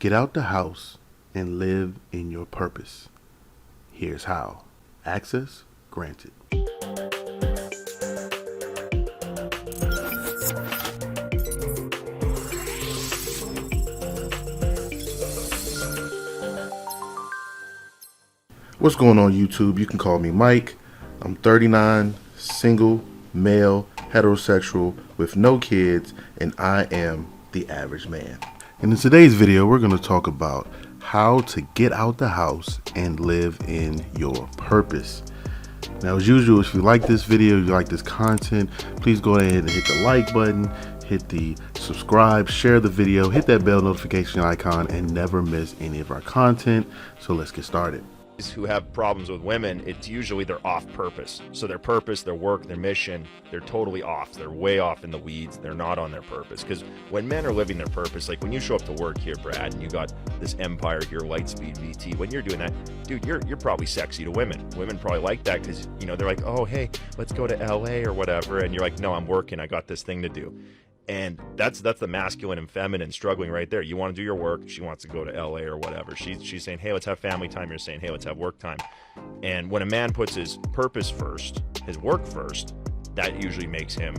Get out the house and live in your purpose. Here's how. Access granted. What's going on, YouTube? You can call me Mike. I'm 39, single, male, heterosexual, with no kids, and I am the average man. And in today's video, we're going to talk about how to get out the house and live in your purpose. Now, as usual, if you like this video, you like this content, please go ahead and hit the like button, hit the subscribe, share the video, hit that bell notification icon, and never miss any of our content. So let's get started. Who have problems with women, it's usually they're off purpose. So their purpose, their work, their mission, they're totally off. They're way off in the weeds. They're not on their purpose. Because when men are living their purpose, like when you show up to work here, Brad, and you got this Empire here, Lightspeed VT, when you're doing that, dude, you're probably sexy to women. Women probably like that because, you know, they're like, oh, hey, let's go to LA or whatever. And you're like, no, I'm working. I got this thing to do. And that's the masculine and feminine struggling right there. You want to do your work. She wants to go to LA or whatever. She's saying, hey, let's have family time. You're saying, hey, let's have work time. And when a man puts his purpose first, his work first, that usually makes him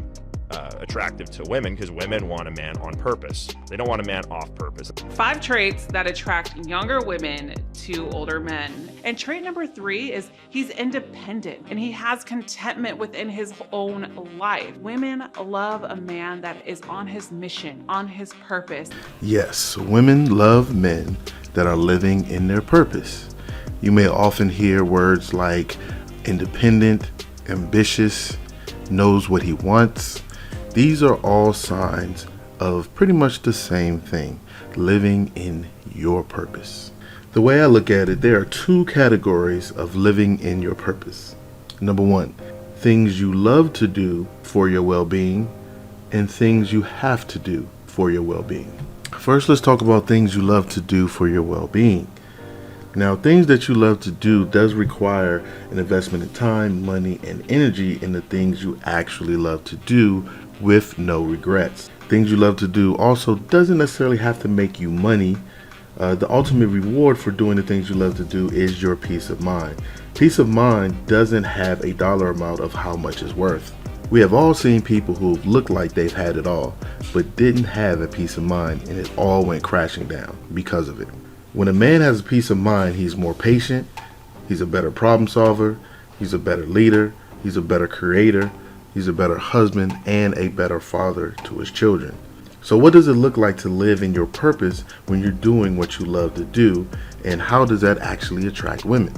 attractive to women, because women want a man on purpose. They don't want a man off purpose. 5 traits that attract younger women to older men. And trait number 3 is he's independent and he has contentment within his own life. Women love a man that is on his mission, on his purpose. Yes, women love men that are living in their purpose. You may often hear words like independent, ambitious, knows what he wants. These are all signs of pretty much the same thing, living in your purpose. The way I look at it, there are 2 categories of living in your purpose. Number 1, things you love to do for your well-being, and things you have to do for your well-being. First, let's talk about things you love to do for your well-being. Now, things that you love to do does require an investment in time, money, and energy in the things you actually love to do with no regrets. Things you love to do also doesn't necessarily have to make you money. The ultimate reward for doing the things you love to do is your peace of mind. Peace of mind doesn't have a dollar amount of how much it's worth. We have all seen people who look like they've had it all, but didn't have a peace of mind, and it all went crashing down because of it. When a man has a peace of mind, he's more patient, he's a better problem solver, he's a better leader, he's a better creator, he's a better husband, and a better father to his children. So what does it look like to live in your purpose when you're doing what you love to do, and how does that actually attract women?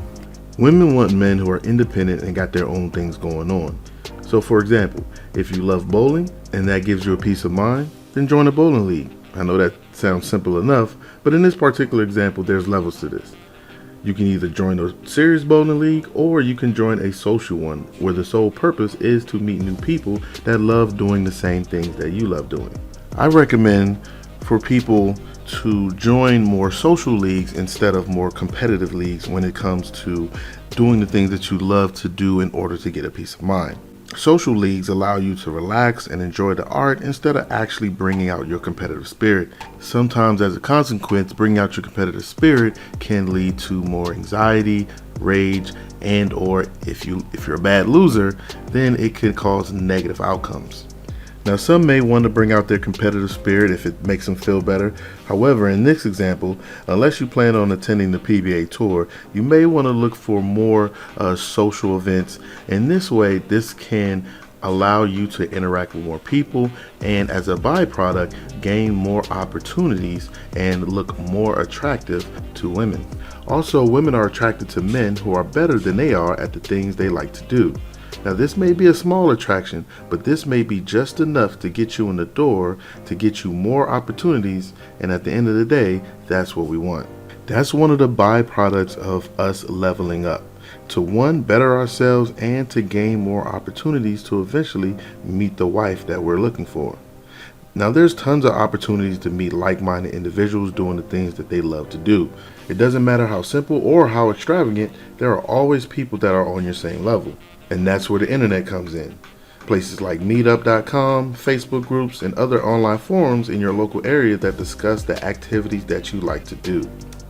Women want men who are independent and got their own things going on. So for example, if you love bowling and that gives you a peace of mind, then join a bowling league. I know that sounds simple enough, but in this particular example, there's levels to this. You can either join a serious bowling league, or you can join a social one where the sole purpose is to meet new people that love doing the same things that you love doing. I recommend for people to join more social leagues instead of more competitive leagues when it comes to doing the things that you love to do in order to get a peace of mind. Social leagues allow you to relax and enjoy the art instead of actually bringing out your competitive spirit. Sometimes, as a consequence, bringing out your competitive spirit can lead to more anxiety, rage, and or if you're a bad loser, then it could cause negative outcomes. Now, some may want to bring out their competitive spirit if it makes them feel better. However, in this example, unless you plan on attending the PBA tour, you may want to look for more social events. And this way, this can allow you to interact with more people, and as a byproduct, gain more opportunities and look more attractive to women. Also, women are attracted to men who are better than they are at the things they like to do. Now, this may be a small attraction, but this may be just enough to get you in the door, to get you more opportunities, and at the end of the day, that's what we want. That's one of the byproducts of us leveling up. To one, better ourselves, and to gain more opportunities to eventually meet the wife that we're looking for. Now, there's tons of opportunities to meet like-minded individuals doing the things that they love to do. It doesn't matter how simple or how extravagant, there are always people that are on your same level. And that's where the internet comes in. places like meetup.com, Facebook groups, and other online forums in your local area that discuss the activities that you like to do.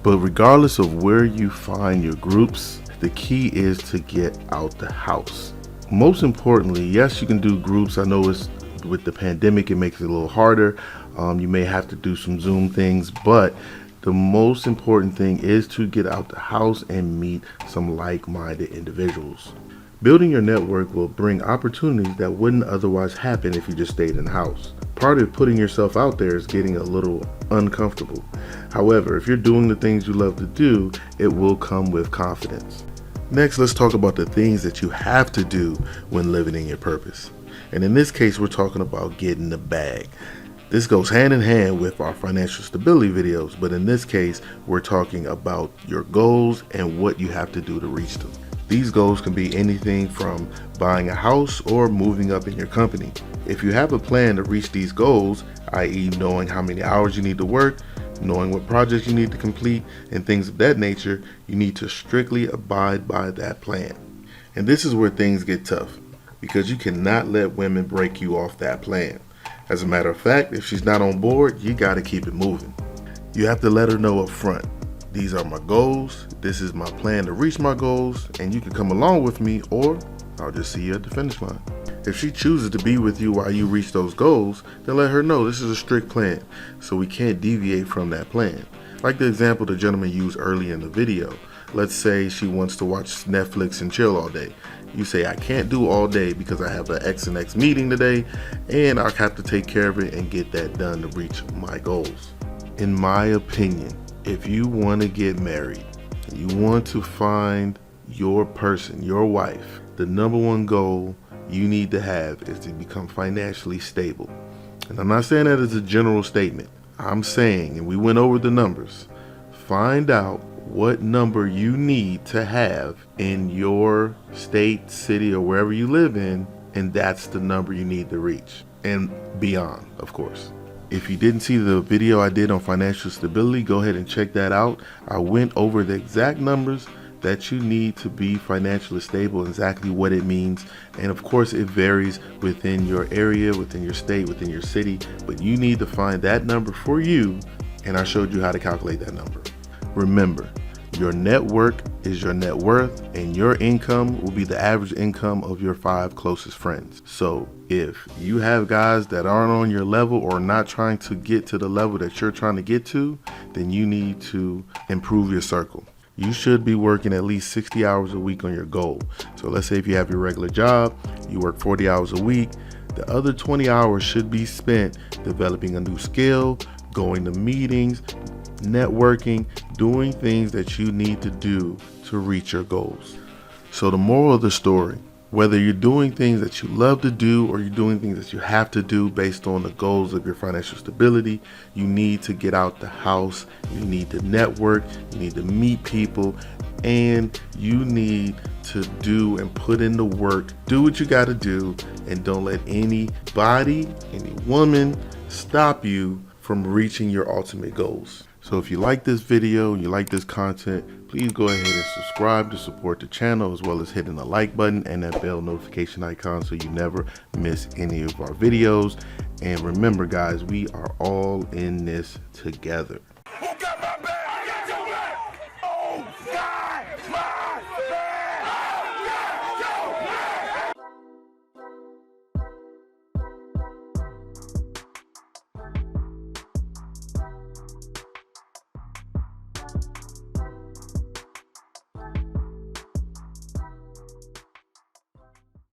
But regardless of where you find your groups, the key is to get out the house. Most importantly, yes, you can do groups. I know it's with the pandemic, it makes it a little harder. You may have to do some Zoom things, but the most important thing is to get out the house and meet some like-minded individuals. Building your network will bring opportunities that wouldn't otherwise happen if you just stayed in the house. Part of putting yourself out there is getting a little uncomfortable. However, if you're doing the things you love to do, it will come with confidence. Next, let's talk about the things that you have to do when living in your purpose. And in this case, we're talking about getting the bag. This goes hand in hand with our financial stability videos, but in this case, we're talking about your goals and what you have to do to reach them. These goals can be anything from buying a house or moving up in your company. If you have a plan to reach these goals, i.e. knowing how many hours you need to work, knowing what projects you need to complete, and things of that nature, you need to strictly abide by that plan. And this is where things get tough, because you cannot let women break you off that plan. As a matter of fact, if she's not on board, you got to keep it moving. You have to let her know up front, these are my goals, this is my plan to reach my goals, and you can come along with me, or I'll just see you at the finish line. If she chooses to be with you while you reach those goals, then let her know this is a strict plan, so we can't deviate from that plan. Like the example the gentleman used early in the video. Let's say she wants to watch Netflix and chill all day. You say, I can't do all day because I have an X and X meeting today, and I'll have to take care of it and get that done to reach my goals. In my opinion, if you want to get married, you want to find your person, your wife, the number one goal you need to have is to become financially stable. And I'm not saying that as a general statement. I'm saying, and we went over the numbers, find out what number you need to have in your state, city, or wherever you live in, and that's the number you need to reach, and beyond, of course. If you didn't see the video I did on financial stability, go ahead and check that out. I went over the exact numbers that you need to be financially stable, exactly what it means. And of course, it varies within your area, within your state, within your city, but you need to find that number for you, and I showed you how to calculate that number. Remember, your network is your net worth, and your income will be the average income of your 5 closest friends. So if you have guys that aren't on your level or not trying to get to the level that you're trying to get to, then you need to improve your circle. You should be working at least 60 hours a week on your goal. So let's say if you have your regular job, you work 40 hours a week, the other 20 hours should be spent developing a new skill, going to meetings, networking, doing things that you need to do to reach your goals. So the moral of the story, whether you're doing things that you love to do or you're doing things that you have to do based on the goals of your financial stability, you need to get out the house, you need to network, you need to meet people, and you need to do and put in the work. Do what you got to do, and don't let anybody, any woman, stop you from reaching your ultimate goals. So if you like this video, you like this content, please go ahead and subscribe to support the channel, as well as hitting the like button and that bell notification icon so you never miss any of our videos. And remember guys, we are all in this together.